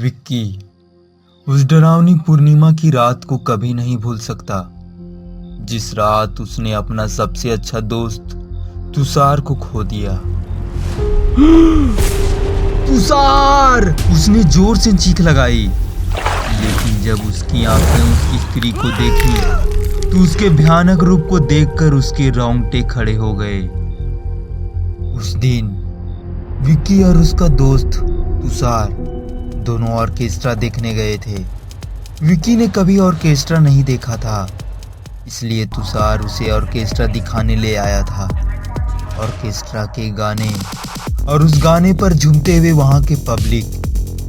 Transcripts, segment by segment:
विक्की उस डरावनी पूर्णिमा की रात को कभी नहीं भूल सकता, जिस रात उसने अपना सबसे अच्छा दोस्त तुषार को खो दिया। तुषार! उसने जोर से चीख लगाई, लेकिन जब उसकी आंखें उसकी स्त्री को देखी तो उसके भयानक रूप को देखकर उसके रोंगटे खड़े हो गए। उस दिन विक्की और उसका दोस्त तुषार दोनों ऑर्केस्ट्रा देखने गए थे। विक्की ने कभी ऑर्केस्ट्रा नहीं देखा था, इसलिए तुषार उसे ऑर्केस्ट्रा दिखाने ले आया था। ऑर्केस्ट्रा के गाने और उस गाने पर झूमते हुए वहां के पब्लिक।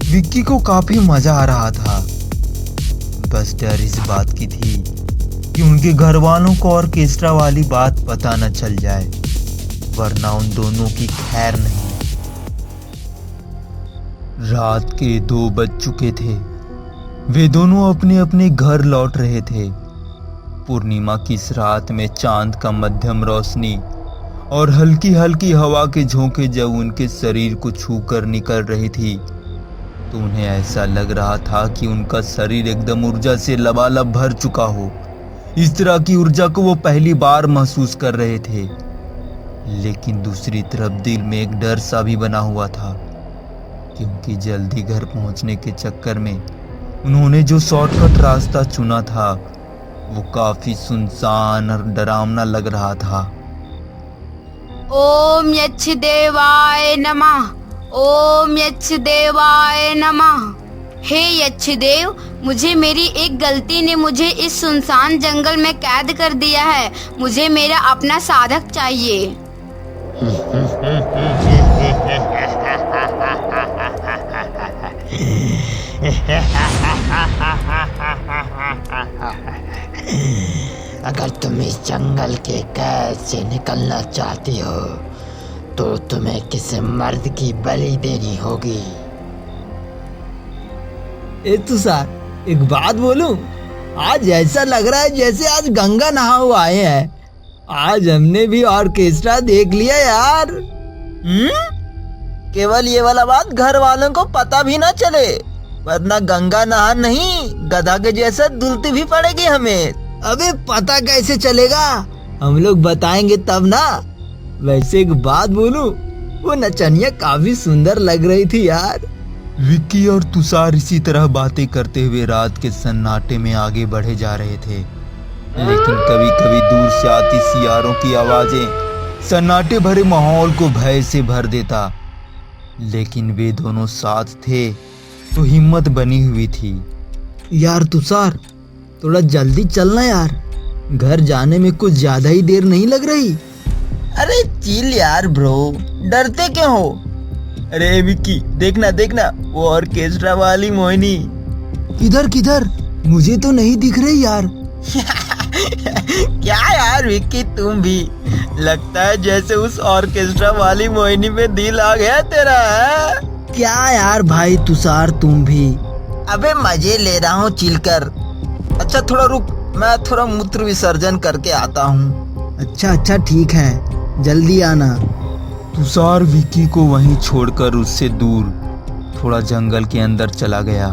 विक्की को काफी मजा आ रहा था, बस डर इस बात की थी कि उनके घर वालों को ऑर्केस्ट्रा वाली बात पता न चल जाए, वरना उन दोनों की खैर नहीं। रात के 2 बज चुके थे। वे दोनों अपने अपने घर लौट रहे थे। पूर्णिमा की इस रात में चांद का मध्यम रोशनी और हल्की हल्की हवा के झोंके जब उनके शरीर को छूकर निकल रही थी तो उन्हें ऐसा लग रहा था कि उनका शरीर एकदम ऊर्जा से लबालब भर चुका हो। इस तरह की ऊर्जा को वो पहली बार महसूस कर रहे थे। लेकिन दूसरी तरफ दिल में एक डर सा भी बना हुआ था, क्योंकि जल्दी घर पहुंचने के चक्कर में उन्होंने जो शॉर्टकट रास्ता चुना था वो काफी सुनसान और डरावना लग रहा था। ओम यच्छ देवाय नमः। ओम यच्छ देवाय नमः। हे यच्छ देव, मुझे मेरी एक गलती ने मुझे इस सुनसान जंगल में कैद कर दिया है। मुझे मेरा अपना साधक चाहिए। अगर तुम इस जंगल के कैद से निकलना चाहती हो तो तुम्हें किसी मर्द की बलि देनी होगी। तुषार, एक बात बोलूं? आज ऐसा लग रहा है जैसे आज गंगा नहा हुआ आए हैं। आज हमने भी ऑर्केस्ट्रा देख लिया यार। केवल ये वाला बात घर वालों को पता भी ना चले, वरना गंगा नहा नहीं गधा के जैसा दुलती भी पड़ेगी हमें। अबे पता कैसे चलेगा? हम लोग बताएंगे तब ना। वैसे एक बात बोलूं, वो नचनिया काफी सुंदर लग रही थी यार। विक्की और तुषार इसी तरह बातें करते हुए रात के सन्नाटे में आगे बढ़े जा रहे थे, लेकिन कभी कभी दूर से आती सियारों की आवाजें सन्नाटे भरे माहौल को भय से भर देता। लेकिन वे दोनों साथ थे तो हिम्मत बनी हुई थी। यार तुषार, थोड़ा जल्दी चलना यार, घर जाने में कुछ ज्यादा ही देर नहीं लग रही। अरे चिल यार ब्रो, डरते क्यों हो? अरे विक्की, देखना देखना वो ऑर्केस्ट्रा वाली मोहिनी। किधर किधर? मुझे तो नहीं दिख रही यार। क्या यार विक्की, तुम भी लगता है जैसे उस ऑर्केस्ट्रा वाली मोहिनी पे दिल आ गया तेरा है? क्या यार भाई तुषार, तुम भी। अबे मजे ले रहा हूँ चिल कर। अच्छा थोड़ा रुक, मैं थोड़ा मूत्र विसर्जन करके आता हूँ। अच्छा ठीक है, जल्दी आना। तुषार विक्की को वहीं छोड़कर उससे दूर थोड़ा जंगल के अंदर चला गया।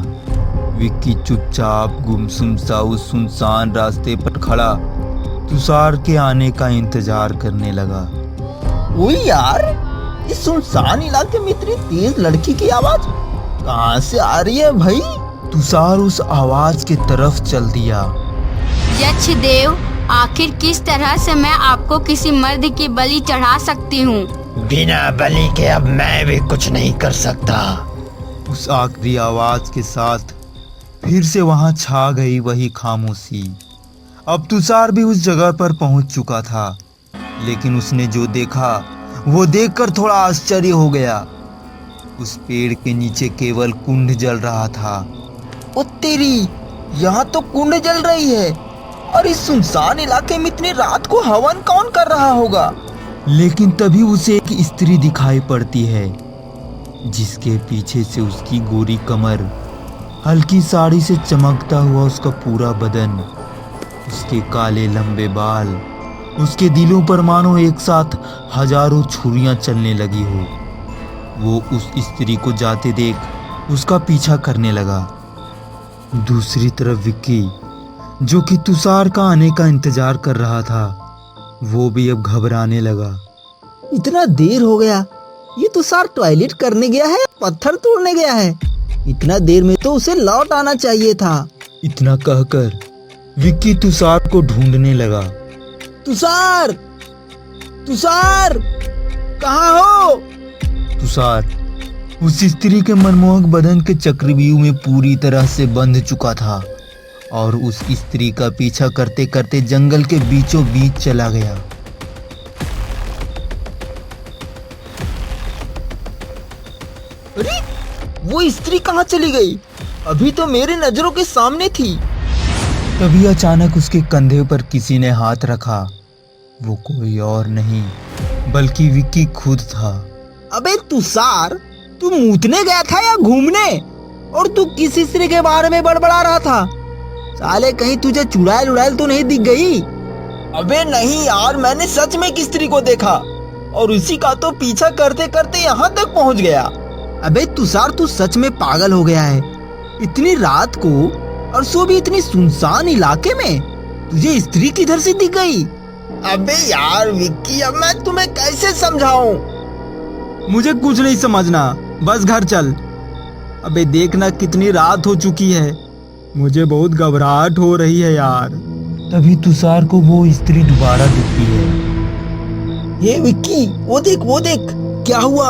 विक्की चुपचाप गुमसुम सा उस सुनसान रास्ते पर खड़ा तुषार के आने का इंतजार करने लगा। ओए यार, इस सुनसान इलाके में इतनी तेज लड़की की आवाज कहाँ से आ रही है भाई? तुषार उस आवाज की तरफ चल दिया। यच्छ देव, आखिर किस तरह से मैं आपको किसी मर्द की बलि चढ़ा सकती हूँ? बिना बलि के अब मैं भी कुछ नहीं कर सकता। उस आखिरी आवाज के साथ फिर से वहां छा गई वही खामोशी। अब तुषार भी उस जगह पर पहुंच चुका था, लेकिन उसने जो देखा वो देखकर थोड़ा आश्चर्य हो गया। उस पेड़ के नीचे केवल कुंड जल रहा था। ओ तेरी, यहाँ तो कुंड जल रही है, और इस सुनसान इलाके में इतनी रात को हवन कौन कर रहा होगा? लेकिन तभी उसे एक स्त्री दिखाई पड़ती है, जिसके पीछे से उसकी गोरी कमर, हल्की साड़ी से चमकता हुआ उसका पूरा बदन, उसके काले लंबे बाल, उसके दिलों पर मानो एक साथ हजारों छुरियां चलने लगी हो। वो उस स्त्री को जाते देख उसका पीछा करने लगा। दूसरी तरफ विक्की, जो कि तुषार का आने का इंतजार कर रहा था, वो भी अब घबराने लगा। इतना देर हो गया, ये तुषार टॉयलेट करने गया है, पत्थर तोड़ने गया है? इतना देर में तो उसे लौट आना चाहिए था। इतना कहकर विक्की तुषार को ढूंढने लगा। तुषार, तुषार, कहाँ हो? तुषार उस स्त्री के मनमोहक बदन के चक्रव्यूह में पूरी तरह से बंध चुका था और उस स्त्री का पीछा करते करते जंगल के बीचों बीच चला गया। अरे, वो स्त्री कहाँ चली गई? अभी तो मेरे नजरों के सामने थी। तभी अचानक उसके कंधे पर किसी ने हाथ रखा। वो कोई और नहीं बल्कि विक्की खुद था। अबे तुषार, तू मूतने गया था या घूमने? और तू किस स्त्री के बारे में बड़बड़ा रहा था? साले कहीं तुझे चुड़ैल उड़ैल तो नहीं दिख गई? अबे नहीं यार, मैंने सच में एक स्त्री को देखा और उसी का तो पीछा करते करते यहाँ तक पहुँच गया। अबे तुषार, तू सच में पागल हो गया है। इतनी रात को और सो भी इतनी सुनसान इलाके में तुझे स्त्री किधर से दिख गई? अबे यार विक्की, अब मैं तुम्हें कैसे समझाऊं? मुझे कुछ नहीं समझना, बस घर चल। अबे देखना कितनी रात हो चुकी है, मुझे बहुत घबराहट हो रही है यार। तभी तुषार को वो स्त्री दोबारा दिखती है। ये विक्की, वो देख, क्या हुआ?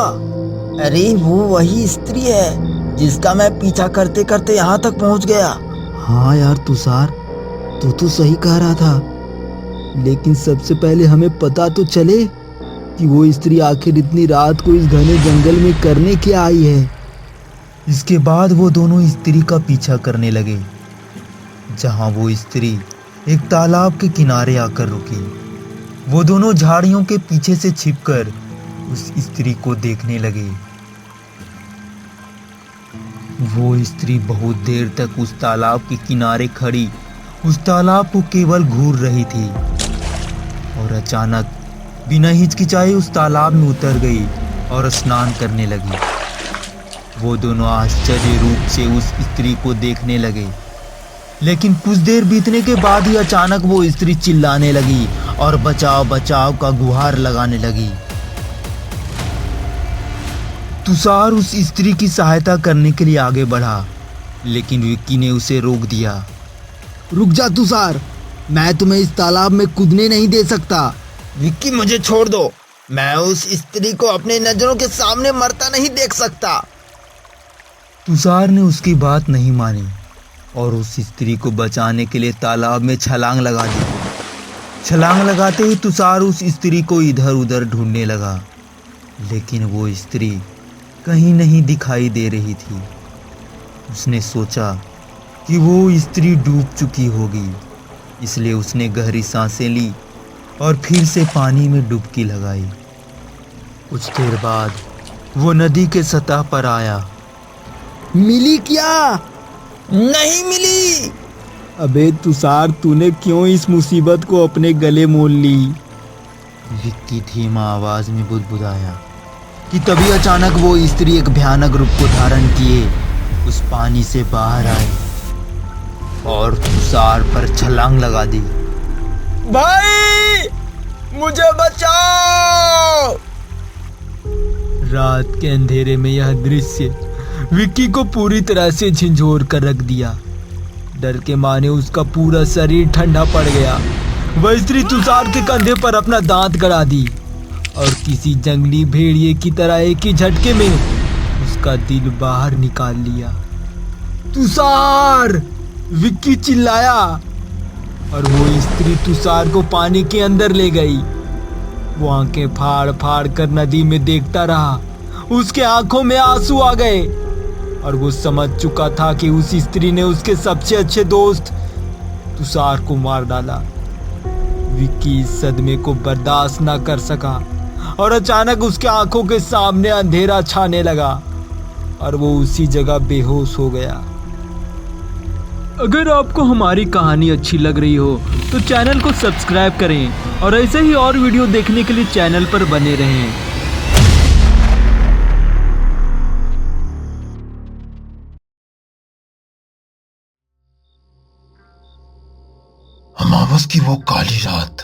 अरे वो वही स्त्री है जिसका मैं पीछा करते करते यहाँ तक पहुँच गया। हाँ यार तुषार, तू तो सही कह रहा था, लेकिन सबसे पहले हमें पता तो चले कि वो स्त्री आखिर इतनी रात को इस घने जंगल में करने क्या आई है। इसके बाद वो दोनों स्त्री का पीछा करने लगे, जहां वो स्त्री एक तालाब के किनारे आकर रुकी। वो दोनों झाड़ियों के पीछे से छिपकर उस स्त्री को देखने लगे। वो स्त्री बहुत देर तक उस तालाब के किनारे खड़ी उस तालाब को केवल घूर रही थी और अचानक बिना हिचकिचाए उस तालाब में उतर गई और स्नान करने लगी। वो दोनों आश्चर्य रूप से उस स्त्री को देखने लगे, लेकिन कुछ देर बीतने के बाद ही अचानक वो स्त्री चिल्लाने लगी और बचाव बचाव का गुहार लगाने लगी। तुषार उस स्त्री की सहायता करने के लिए आगे बढ़ा, लेकिन विक्की ने उसे रोक दिया। रुक जा तुषार, मैं तुम्हें इस तालाब में कूदने नहीं दे सकता। विक्की, मुझे छोड़ दो, मैं उस स्त्री को अपने नजरों के सामने मरता नहीं देख सकता। तुषार ने उसकी बात नहीं मानी और उस स्त्री को बचाने के लिए तालाब में छलांग लगा दी। छलांग लगाते ही तुषार उस स्त्री को इधर उधर ढूंढने लगा, लेकिन वो स्त्री कहीं नहीं दिखाई दे रही थी। उसने सोचा कि वो स्त्री डूब चुकी होगी, इसलिए उसने गहरी सांसें ली और फिर से पानी में डुबकी लगाई। कुछ देर बाद वो नदी के सतह पर आया। मिली क्या? नहीं मिली। अबे तुषार, तूने क्यों इस मुसीबत को अपने गले मोल ली? विक्की धीमा आवाज में बुदबुदाया कि तभी अचानक वो स्त्री एक भयानक रूप को धारण किए उस पानी से बाहर आई और तुषार पर छलांग लगा दी। भाई, मुझे बचाओ! रात के अंधेरे में यह दृश्य विक्की को पूरी तरह से झंझोर कर रख दिया। डर के मारे उसका पूरा शरीर ठंडा पड़ गया। वह स्त्री तुषार के कंधे पर अपना दांत गड़ा दी और किसी जंगली भेड़िए की तरह एक ही झटके में उसका दिल बाहर निकाल लिया। तुषार! विक्की चिल्लाया और वो स्त्री तुषार को पानी के अंदर ले गई। वो आंखें फाड़ फाड़ कर नदी में देखता रहा। उसके आंखों में आंसू आ गए और वो समझ चुका था कि उस स्त्री ने उसके सबसे अच्छे दोस्त तुषार को मार डाला। विक्की इस सदमे को बर्दाश्त ना कर सका और अचानक उसके आंखों के सामने अंधेरा छाने लगा और वो उसी जगह बेहोश हो गया। अगर आपको हमारी कहानी अच्छी लग रही हो तो चैनल को सब्सक्राइब करें और ऐसे ही और वीडियो देखने के लिए चैनल पर बने रहें। अमावस की वो काली रात,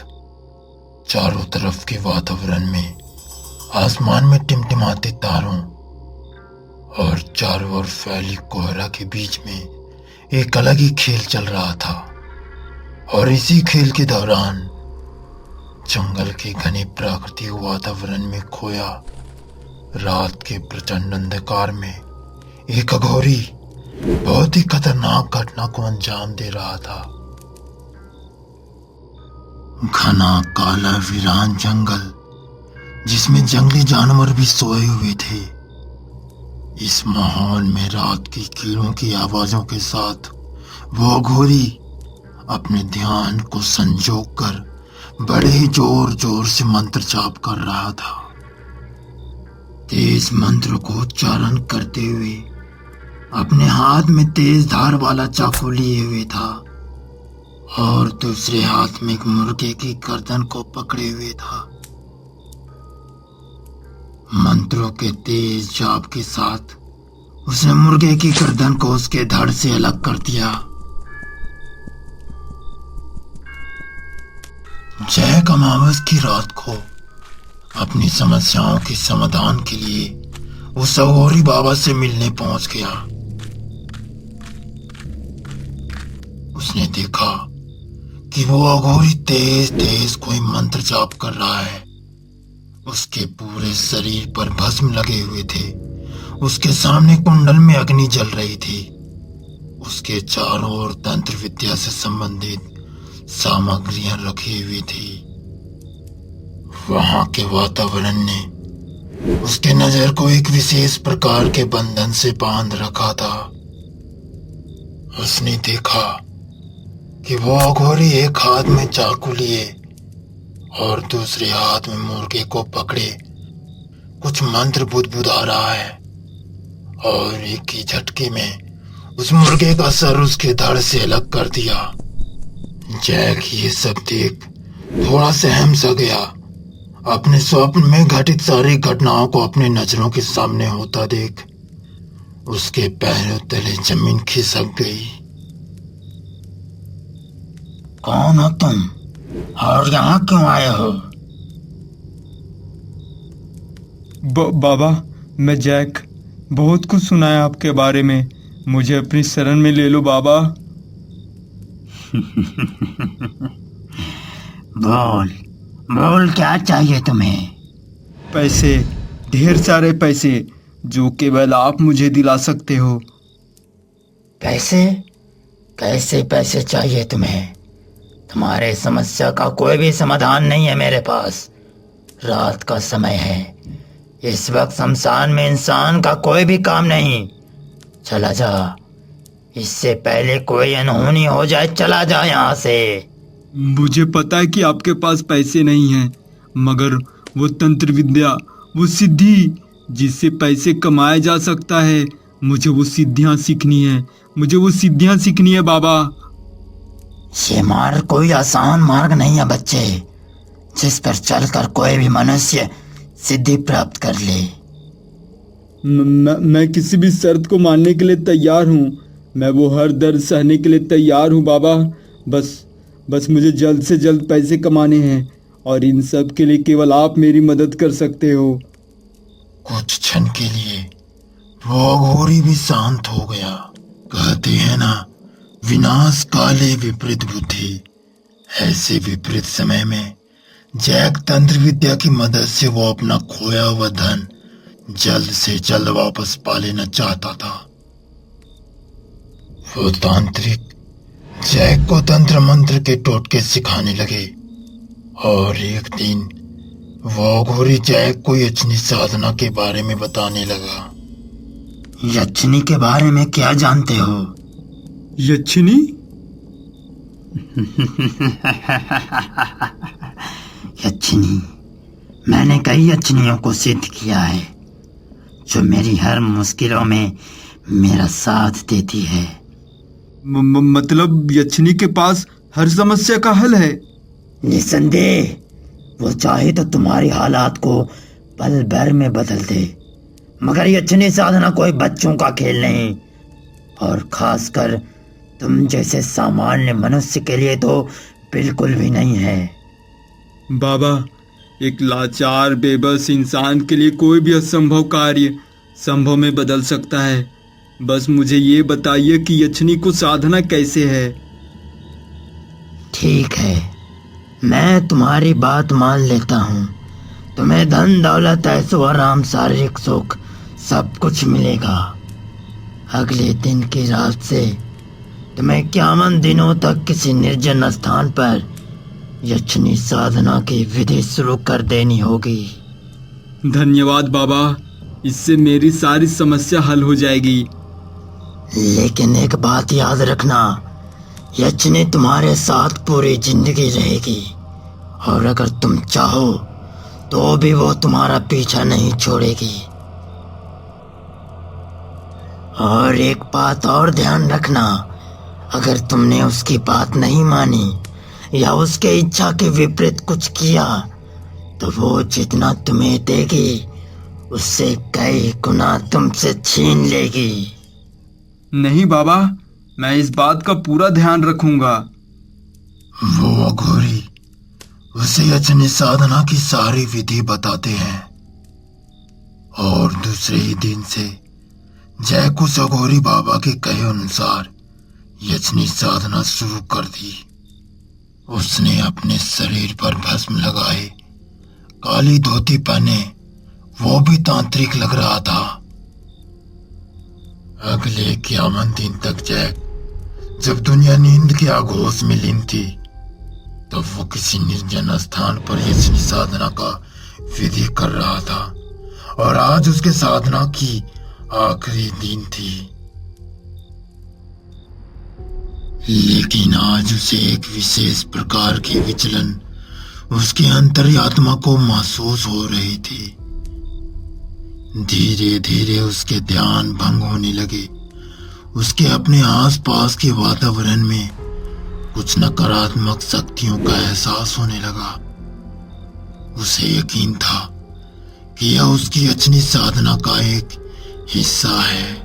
चारों तरफ के वातावरण में, आसमान में टिमटिमाते तारों और चारों ओर फैली कोहरा के बीच में एक अलग ही खेल चल रहा था। और इसी खेल के दौरान जंगल के घने प्राकृतिक वातावरण में खोया रात के प्रचंड अंधकार में एक अघोरी बहुत ही खतरनाक घटना को अंजाम दे रहा था। घना काला वीरान जंगल जिसमें जंगली जानवर भी सोए हुए थे। इस माहौल में रात की कीड़ों की आवाजों के साथ वो अघोरी अपने ध्यान को संजोग कर बड़े ही जोर जोर से मंत्र जाप कर रहा था। तेज मंत्र को उच्चारण करते हुए अपने हाथ में तेज धार वाला चाकू लिए हुए था और दूसरे हाथ में एक मुर्गे की गर्दन को पकड़े हुए था। मंत्रों के तेज जाप के साथ उसने मुर्गे की गर्दन को उसके धड़ से अलग कर दिया। जैक अमावस की रात को अपनी समस्याओं के समाधान के लिए उस अघोरी बाबा से मिलने पहुंच गया। उसने देखा कि वो अघोरी तेज तेज कोई मंत्र जाप कर रहा है। उसके पूरे शरीर पर भस्म लगे हुए थे। उसके सामने कुंडल में अग्नि जल रही थी। उसके चारों ओर तंत्र विद्या से संबंधित सामग्रियां रखी हुई थी। वहां के वातावरण ने उसके नजर को एक विशेष प्रकार के बंधन से बांध रखा था। उसने देखा कि वो अघोरी एक हाथ में चाकू लिए और दूसरे हाथ में मुर्गे को पकड़े कुछ मंत्र बुदबुदा रहा है और एक ही झटके में उस मुर्गे का सर उसके धड़ से अलग कर दिया। जैक ये सब देख थोड़ा सहम सा गया। अपने स्वप्न में घटित सारी घटनाओं को अपने नजरों के सामने होता देख उसके पैरों तले जमीन खिसक गई। कौन हो तुम और यहाँ क्यों आए हो? बाबा, मैं जैक। बहुत कुछ सुना है आपके बारे में। मुझे अपनी शरण में ले लो बाबा। बोल बोल, क्या चाहिए तुम्हें? पैसे, ढेर सारे पैसे जो केवल आप मुझे दिला सकते हो। पैसे? कैसे पैसे चाहिए तुम्हें? तुम्हारे समस्या का कोई भी समाधान नहीं है मेरे पास। रात का समय है। इस वक्त शमशान में इंसान का कोई भी काम नहीं। चला जा, इससे पहले कोई अनहोनी हो जाए। चला जा यहाँ से। मुझे पता है कि आपके पास पैसे नहीं हैं, मगर वो तंत्र विद्या, वो सिद्धि जिससे पैसे कमाया जा सकता है, मुझे वो सिद्धियाँ सीखनी है। मुझे वो सिद्धियाँ सीखनी है बाबा। ये मार्ग कोई आसान मार्ग नहीं है बच्चे, जिस पर चलकर कोई भी मनुष्य सिद्धि प्राप्त कर ले। मैं किसी भी शर्त को मानने के लिए तैयार हूँ। मैं वो हर दर्द सहने के लिए तैयार हूँ बाबा। बस मुझे जल्द से जल्द पैसे कमाने हैं और इन सब के लिए केवल आप मेरी मदद कर सकते हो। कुछ क्षण के लिए वो अघोरी भी शांत हो गया। कहते हैं ना, विनाश काले विपरीत बुद्धि। ऐसे विपरीत समय में जैक तंत्र विद्या की मदद से वो अपना खोया हुआ धन जल्द से जल्द वापस पा लेना चाहता था। वो तांत्रिक जैक को तंत्र मंत्र के टोटके सिखाने लगे और एक दिन वो अघोरी जैक को यक्षिणी साधना के बारे में बताने लगा। यक्षिणी के बारे में क्या जानते हो? यक्षिणी? यक्षिणी, मैंने कई यक्षिणियों को सिद्ध किया है जो मेरी हर मुश्किलों में मेरा साथ देती है। मतलब यक्षिणी के पास हर समस्या का हल है? निसंदेह, वो चाहे तो तुम्हारी हालात को पल भर में बदल दे, मगर यक्षिणी साधना कोई बच्चों का खेल नहीं, और खासकर तुम जैसे सामान्य मनुष्य के लिए तो बिल्कुल भी नहीं है। बाबा, एक लाचार बेबस इंसान के लिए कोई भी असंभव कार्य संभव में बदल सकता है। बस मुझे ये बताइए कि यक्षिणी को साधना कैसे है। ठीक है, मैं तुम्हारी बात मान लेता हूँ। तुम्हें धन दौलत ऐशो आराम शारीरिक सुख सब कुछ मिलेगा। अगले दिन की रात से तुम्हें 51 दिनों तक किसी निर्जन स्थान पर यक्षिणी साधना की विधि शुरू कर देनी होगी। धन्यवाद बाबा, इससे मेरी सारी समस्या हल हो जाएगी। लेकिन एक बात याद रखना, यक्षिणी तुम्हारे साथ पूरी जिंदगी रहेगी और अगर तुम चाहो तो भी वो तुम्हारा पीछा नहीं छोड़ेगी। और एक बात और ध्यान रखना, अगर तुमने उसकी बात नहीं मानी या उसके इच्छा के विपरीत कुछ किया तो वो जितना तुम्हें देगी उससे कई गुना तुमसे छीन लेगी। नहीं बाबा, मैं इस बात का पूरा ध्यान रखूंगा। वो अघोरी उसे यक्षिणी साधना की सारी विधि बताते हैं और दूसरे ही दिन से जैक उस अघोरी बाबा के कहे अनुसार यक्षिणी साधना शुरू कर दी। उसने अपने शरीर पर भस्म लगाए, काली धोती पहने, वो भी तांत्रिक लग रहा था। अगले 51 दिन तक जैक जब दुनिया नींद के आगोश में लीन थी तब वो किसी निर्जन स्थान पर यक्षिणी साधना का विधि कर रहा था और आज उसके साधना की आखिरी दिन थी। लेकिन आज उसे एक विशेष प्रकार की विचलन उसके अंतर्यात्मा को महसूस हो रही थी। धीरे धीरे उसके ध्यान भंग होने लगे। उसके अपने आसपास के वातावरण में कुछ नकारात्मक शक्तियों का एहसास होने लगा। उसे यकीन था कि यह उसकी यक्षिणी साधना का एक हिस्सा है।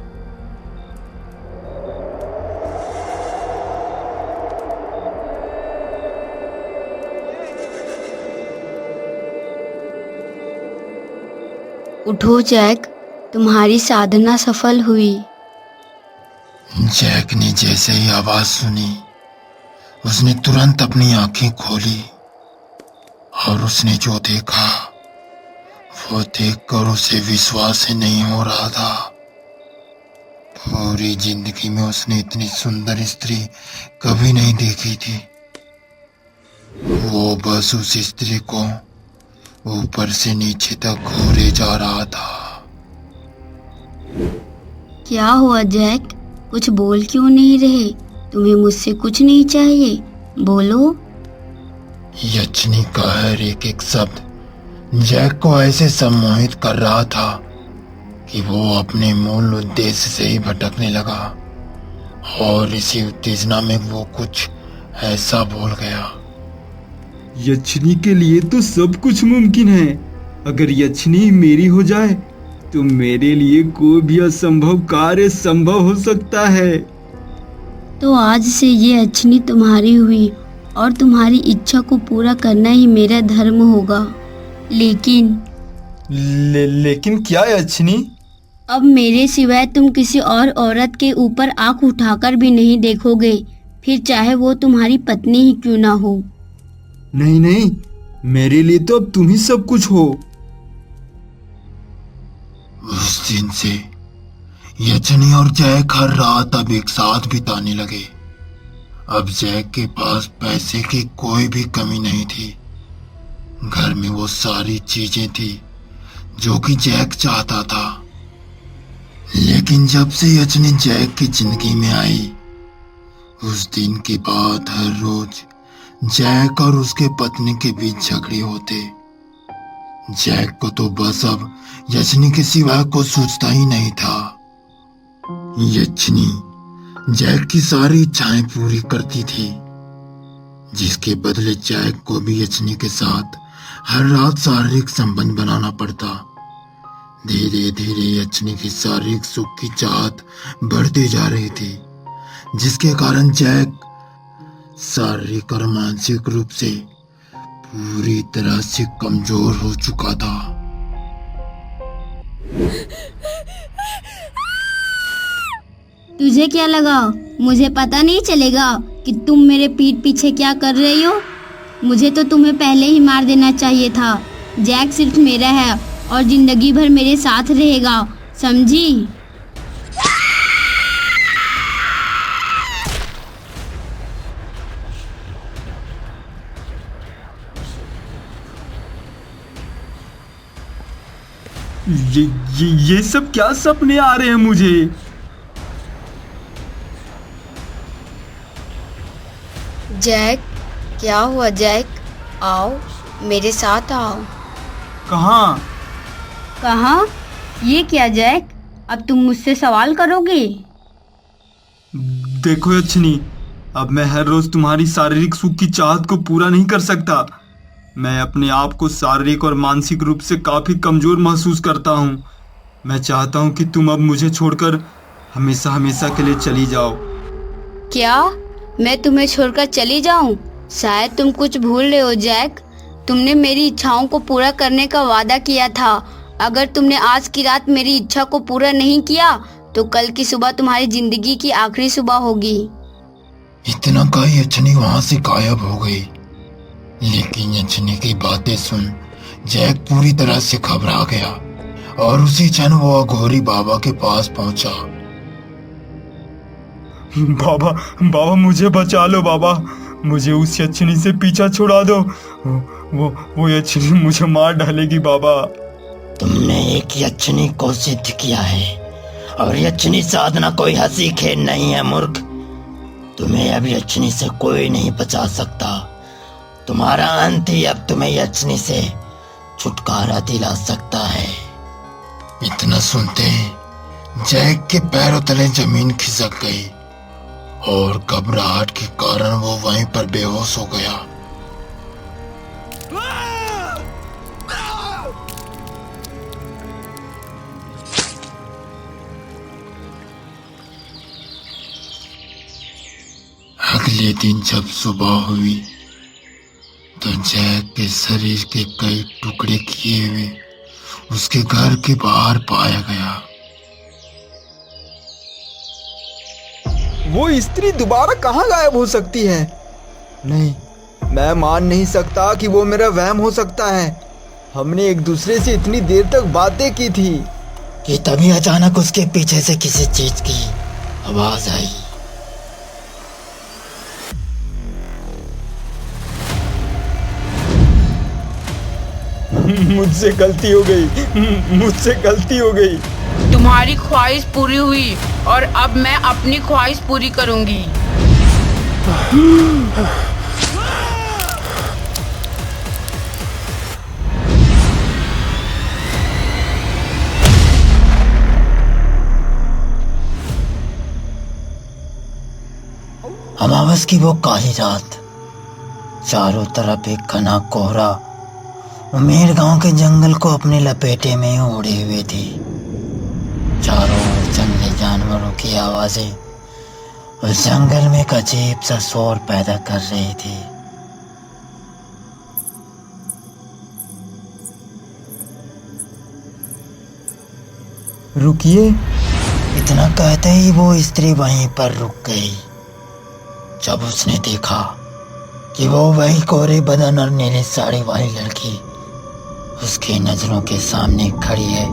उठो जैक, तुम्हारी साधना सफल हुई। जैक ने जैसे ही आवाज सुनी उसने तुरंत अपनी आंखें खोली और उसने जो देखा वो देखकर उसे विश्वास ही नहीं हो रहा था। पूरी जिंदगी में उसने इतनी सुंदर स्त्री कभी नहीं देखी थी। वो बस उस स्त्री को ऊपर से नीचे तक घूरे जा रहा था। क्या हुआ जैक, कुछ बोल क्यों नहीं रहे? तुम्हें मुझसे कुछ नहीं चाहिए, बोलो। यक्षिणी का हर एक एक शब्द जैक को ऐसे सम्मोहित कर रहा था कि वो अपने मूल उद्देश्य से ही भटकने लगा और इसी उत्तेजना में वो कुछ ऐसा बोल गया। यक्षिणी के लिए तो सब कुछ मुमकिन है। अगर यक्षिणी मेरी हो जाए तो मेरे लिए कोई भी असंभव कार्य संभव हो सकता है। तो आज से ये यक्षिणी तुम्हारी हुई और तुम्हारी इच्छा को पूरा करना ही मेरा धर्म होगा। लेकिन लेकिन क्या यक्षिणी? अब मेरे सिवाय तुम किसी और औरत के ऊपर आंख उठाकर भी नहीं देखोगे, फिर चाहे वो तुम्हारी पत्नी ही क्यों ना हो। नहीं नहीं, मेरे लिए तो अब तुम ही सब कुछ हो। उस दिन से यक्षिणी और जैक हर रात अब एक साथ बिताने लगे। अब जैक के पास पैसे की कोई भी कमी नहीं थी। घर में वो सारी चीजें थी जो कि जैक चाहता था। लेकिन जब से यक्षिणी जैक की जिंदगी में आई, उस दिन के बाद हर रोज जैक और उसके पत्नी के बीच झगड़े होते। जैक को तो बस अब यक्षिणी के सिवा कुछ सोचता ही नहीं था। यक्षिणी जैक की सारी इच्छाएं पूरी करती थी, जिसके बदले जैक को भी यक्षिणी के साथ हर रात शारीरिक संबंध बनाना पड़ता। धीरे धीरे यक्षिणी की शारीरिक सुख की चाहत बढ़ती जा रही थी, जिसके कारण जैक शारीरिक और मानसिक रूप से पूरी तरह से कमजोर हो चुका था। तुझे क्या लगा मुझे पता नहीं चलेगा कि तुम मेरे पीठ पीछे क्या कर रही हो? मुझे तो तुम्हें पहले ही मार देना चाहिए था। जैक सिर्फ मेरा है और जिंदगी भर मेरे साथ रहेगा, समझी? ये सब क्या सपने आ रहे हैं मुझे? जैक, क्या हुआ जैक? आओ, मेरे साथ आओ। कहाँ? कहाँ? ये क्या जैक? अब तुम मुझसे सवाल करोगे? देखो यक्षिणी, अब मैं हर रोज तुम्हारी शारीरिक सुख की चाहत को पूरा नहीं कर सकता। मैं अपने आप को शारीरिक और मानसिक रूप से काफी कमजोर महसूस करता हूँ। मैं चाहता हूँ कि तुम अब मुझे छोड़कर हमेशा हमेशा के लिए चली जाओ। क्या मैं तुम्हें छोड़कर चली जाऊं? शायद तुम कुछ भूल रहे हो जैक। तुमने मेरी इच्छाओं को पूरा करने का वादा किया था। अगर तुमने आज की रात मेरी इच्छा को पूरा नहीं किया तो कल की सुबह तुम्हारी जिंदगी की आखिरी सुबह होगी। इतना कही यक्षिणी वहां से गायब हो गई। लेकिन यक्षिणी की बातें सुन जैक पूरी तरह से घबरा गया और उसी क्षण वो अघोरी बाबा के पास पहुंचा। बाबा मुझे बचा लो बाबा। मुझे उस यक्षिणी से पीछा छुड़ा दो। वो यक्षिणी मुझे मार डालेगी बाबा। तुमने एक यक्षिणी को सिद्ध किया है और यक्षिणी साधना कोई हंसी खेल नहीं है मूर्ख। तुम्हें अब यक्षिणी से कोई नहीं बचा सकता। तुम्हारा अंत ही अब तुम्हें यक्षिणी से छुटकारा दिला सकता है। इतना सुनते जैक के पैरों तले जमीन खिसक गई और घबराहट के कारण वो वहीं पर बेहोश हो गया। अगले दिन जब सुबह हुई तो जैक के शरीर के कई टुकड़े किए हुए उसके घर के बाहर पाया गया। वो स्त्री दोबारा कहाँ गायब हो सकती है? नहीं, मैं मान नहीं सकता कि वो मेरा वहम हो सकता है। हमने एक दूसरे से इतनी देर तक बातें की थी कि तभी अचानक उसके पीछे से किसी चीज की आवाज आई। मुझसे गलती हो गई, मुझसे गलती हो गई। तुम्हारी ख्वाहिश पूरी हुई और अब मैं अपनी ख्वाहिश पूरी करूंगी। अमावस की वो काली रात, चारों तरफ एक घना कोहरा उमेर गांव के जंगल को अपने लपेटे में ओढ़े हुए थी। चारों ओर जंगली जानवरों की आवाजें उस जंगल में एक अजीब सा शोर पैदा कर रही थी। रुकिए, इतना कहते ही वो स्त्री वहीं पर रुक गई। जब उसने देखा कि वो वही कोरे बदन और नीली साड़ी वाली लड़की उसकी नजरों के सामने खड़ी है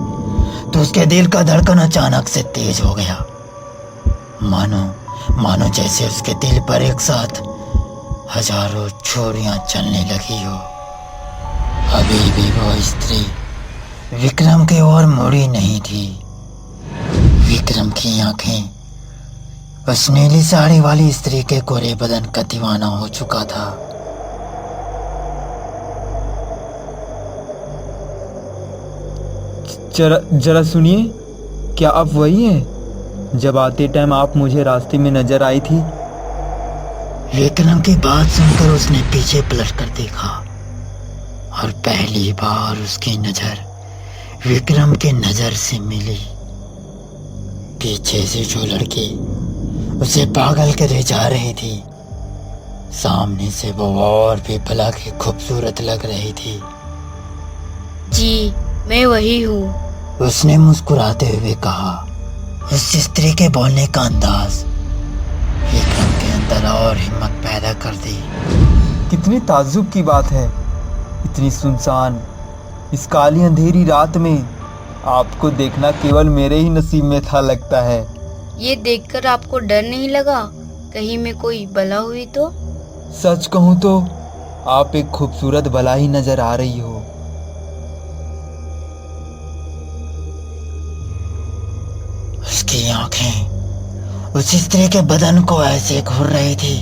तो उसके दिल का धड़कन अचानक से तेज हो गया। मानो जैसे उसके दिल पर एक साथ हजारों छुरियां चलने लगी हो। अभी भी वो स्त्री विक्रम की ओर मुड़ी नहीं थी। विक्रम की आंखें उस नीली साड़ी वाली स्त्री के गोरे बदन का दीवाना हो चुका था। जरा सुनिए, क्या आप वही हैं जब आते टाइम आप मुझे रास्ते में नजर आई थी? विक्रम की बात सुनकर उसने पीछे पलट कर देखा और पहली बार उसकी नजर विक्रम की नजर से मिली। पीछे से जो लड़की उसे पागल करे जा रही थी, सामने से वो और भी भला के खूबसूरत लग रही थी। जी, मैं वही हूँ। उसने मुस्कुराते हुए कहा। उस स्त्री के बोलने का अंदाज विक्रम के अंदर और हिम्मत पैदा कर दी। कितनी ताज्जुब की बात है, इतनी सुनसान इस काली अंधेरी रात में आपको देखना केवल मेरे ही नसीब में था लगता है। ये देखकर आपको डर नहीं लगा कहीं में कोई बला हुई तो? सच कहूँ तो आप एक खूबसूरत बला ही नजर आ रही हो। उसकी आंखें उस स्त्री के बदन को ऐसे घूर रही थी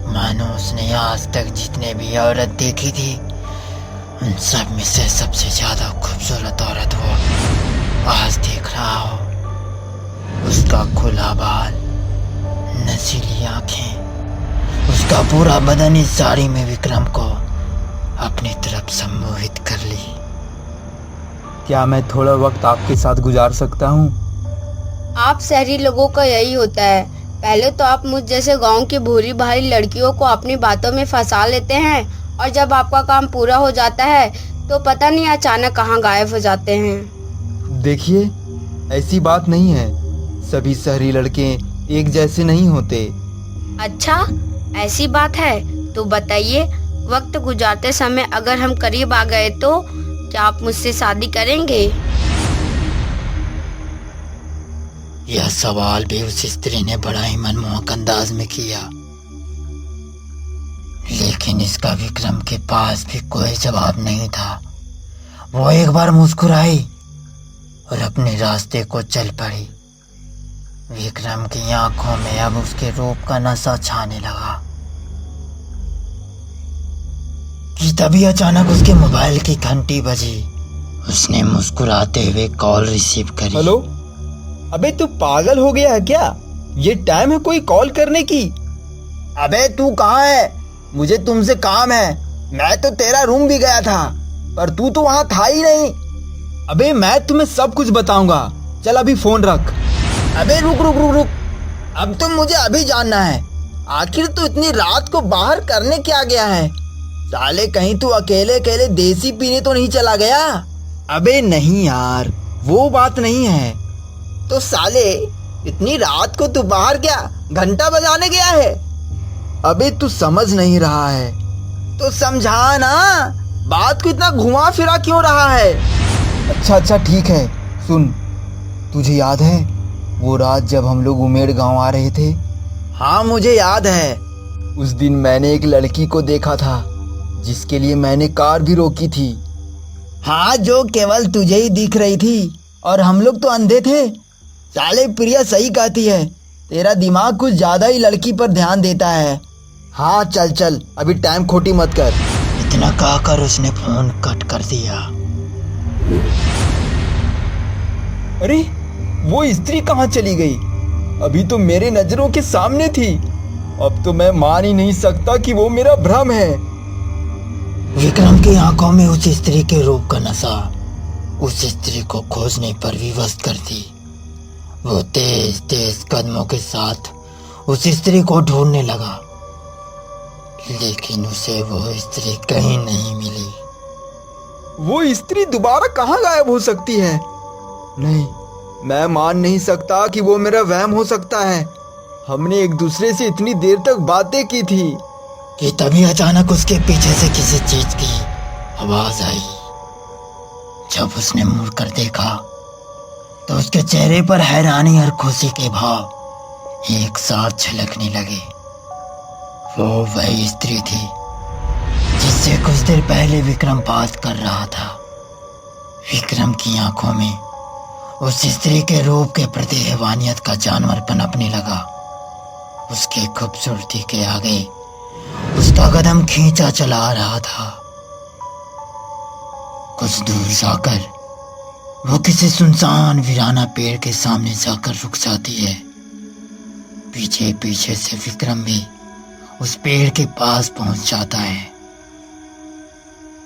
मानो उसने आज तक जितने भी औरत देखी थी उन सब में से सबसे ज्यादा खूबसूरत औरत वो आज देख रहा हो। उसका खुला बाल, नशीली आंखें, उसका पूरा बदन इस साड़ी में विक्रम को अपनी तरफ सम्मोहित कर ली। क्या मैं थोड़ा वक्त आपके साथ गुजार सकता हूँ? आप शहरी लोगों का यही होता है, पहले तो आप मुझ जैसे गांव की भूरी भारी लड़कियों को अपनी बातों में फंसा लेते हैं और जब आपका काम पूरा हो जाता है तो पता नहीं अचानक कहाँ गायब हो जाते हैं। देखिए, ऐसी बात नहीं है, सभी शहरी लड़के एक जैसे नहीं होते। अच्छा, ऐसी बात है तो बताइए, वक्त गुजारते समय अगर हम करीब आ गए तो क्या आप मुझसे शादी करेंगे? यह सवाल भी उस स्त्री ने बड़ा ही मनमोहक अंदाज में किया, लेकिन इसका विक्रम के पास भी कोई जवाब नहीं था। वो एक बार मुस्कुराई और अपने रास्ते को चल पड़ी। विक्रम की आंखों में अब उसके रूप का नशा छाने लगा कि तभी अचानक उसके मोबाइल की घंटी बजी। उसने मुस्कुराते हुए कॉल रिसीव करी। हेलो, अबे तू पागल हो गया है क्या? ये टाइम है कोई कॉल करने की? अबे तू कहाँ है? मुझे तुमसे काम है। मैं तो तेरा रूम भी गया था पर तू तो वहाँ था ही नहीं। अबे मैं तुम्हें सब कुछ बताऊंगा, चल अभी फोन रख। अबे रुक रुक रुक रुक, अब तो मुझे अभी जानना है, आखिर तू इतनी रात को बाहर करने क्या गया है? साले कहीं तू अकेले अकेले देसी पीने तो नहीं चला गया? अबे नहीं यार, वो बात नहीं है। तो साले इतनी रात को तू बाहर क्या घंटा बजाने गया है? अबे तू समझ नहीं रहा है तो समझा ना, बात को इतना घुमा फिरा क्यों रहा है? अच्छा ठीक है, सुन, तुझे याद है वो रात जब हम लोग उमेड़ गांव आ रहे थे? हाँ मुझे याद है। उस दिन मैंने एक लड़की को देखा था जिसके लिए मैंने कार भी रोकी थी। हाँ, जो केवल तुझे ही दिख रही थी और हम लोग तो अंधे थे। साले प्रिया सही कहती है, तेरा दिमाग कुछ ज्यादा ही लड़की पर ध्यान देता है। हाँ चल चल, अभी टाइम खोटी मत कर। इतना कहकर उसने फोन कट कर दिया। अरे वो स्त्री कहाँ चली गई? अभी तो मेरे नजरों के सामने थी। अब तो मैं मान ही नहीं सकता कि वो मेरा भ्रम है। विक्रम की आंखों में उस स्त्री के रूप का नशा उस स्त्री को खोजने पर विवश कर दी। वो तेज तेज कदमों के साथ उस स्त्री को ढूंढने लगा, लेकिन उसे वो स्त्री कहीं नहीं मिली। वो स्त्री दोबारा कहाँ गायब हो सकती है? नहीं, मैं मान नहीं सकता कि वो मेरा वहम हो सकता है। हमने एक दूसरे से इतनी देर तक बातें की थी कि तभी अचानक उसके पीछे से किसी चीज की आवाज आई। जब उसने मुड़कर देखा तो उसके चेहरे पर हैरानी और खुशी के भाव एक साथ झलकने लगे। वो वही स्त्री थी जिससे कुछ देर पहले विक्रम बात कर रहा था। विक्रम की आंखों में उस स्त्री के रूप के प्रति हैवानियत का जानवर पनपने लगा। उसकी खूबसूरती के आगे उसका कदम खींचा चला आ रहा था। कुछ दूर जाकर वो किसी सुनसान वीराना पेड़ के सामने जाकर रुक जाती है। पीछे पीछे से विक्रम भी उस पेड़ के पास पहुंच जाता है।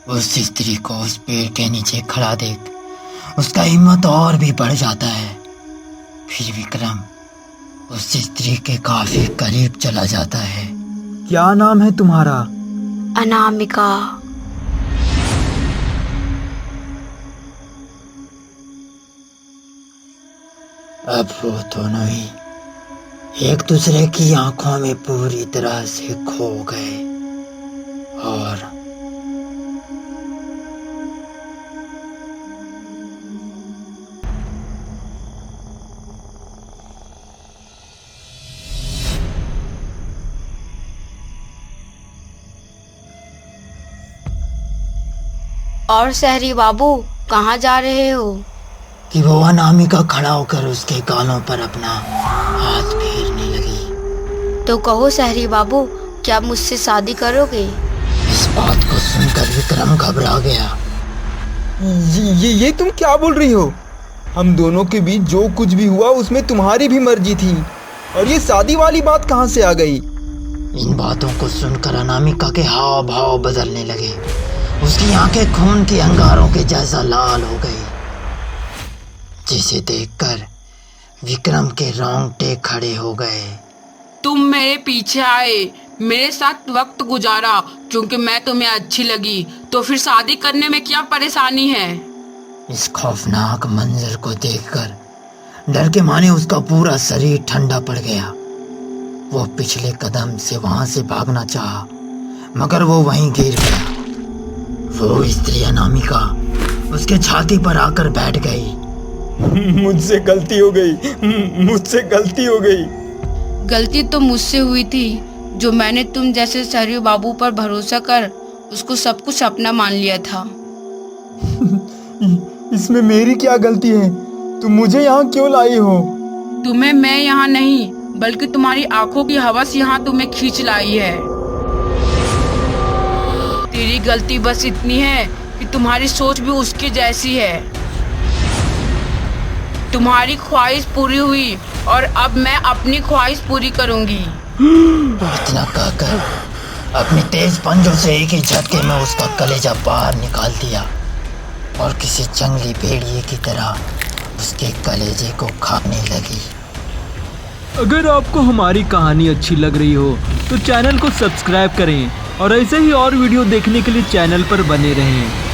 उस स्त्री को उस पेड़ के नीचे खड़ा देख उसका हिम्मत और भी बढ़ जाता है। फिर विक्रम उस स्त्री के काफी करीब चला जाता है। क्या नाम है तुम्हारा? अनामिका। अब वो दोनों ही एक दूसरे की आंखों में पूरी तरह से खो गए और और शहरी बाबू कहाँ जा रहे हो? कि वो अनामिका खड़ा होकर उसके गालों पर अपना हाथ फेरने लगी। तो कहो शहरी बाबू, क्या मुझसे शादी करोगे? इस बात को सुनकर विक्रम घबरा गया। ये तुम क्या बोल रही हो? हम दोनों के बीच जो कुछ भी हुआ उसमें तुम्हारी भी मर्जी थी, और ये शादी वाली बात कहाँ से आ गई? इन बातों को सुनकर अनामिका के हाव भाव बदलने लगे। उसकी आंखें खून के अंगारों के जैसा लाल हो गई, जिसे देखकर विक्रम के रोंगटे खड़े हो गए। तुम मेरे पीछे आए, मेरे साथ वक्त गुजारा क्योंकि मैं तुम्हें अच्छी लगी, तो फिर शादी करने में क्या परेशानी है? इस खौफनाक मंजर को देखकर डर के मारे उसका पूरा शरीर ठंडा पड़ गया। वो पिछले कदम से वहां से भागना चाहा, मगर वो वहीं गिर गया। वो स्त्री अनामिका उसके छाती पर आकर बैठ गई। मुझसे गलती हो गई, मुझसे गलती हो गई। गलती तो मुझसे हुई थी, जो मैंने तुम जैसे शहरी बाबू पर भरोसा कर उसको सब कुछ अपना मान लिया था। इसमें मेरी क्या गलती है? तुम मुझे यहाँ क्यों लाई हो? तुम्हें मैं यहाँ नहीं, बल्कि तुम्हारी आंखों की हवस यहाँ तुम्हें खींच लाई है। तेरी गलती बस इतनी है कि तुम्हारी सोच भी उसकी जैसी है। तुम्हारी ख्वाहिश पूरी हुई और अब मैं अपनी ख्वाहिश पूरी करूंगी। इतना कहकर अपने तेज पंजों से एक ही झटके में उसका कलेजा बाहर निकाल दिया और किसी जंगली भेड़िए की तरह उसके कलेजे को खाने लगी। अगर आपको हमारी कहानी अच्छी लग रही हो तो चैनल को सब्सक्राइब करें और ऐसे ही और वीडियो देखने के लिए चैनल पर बने रहें।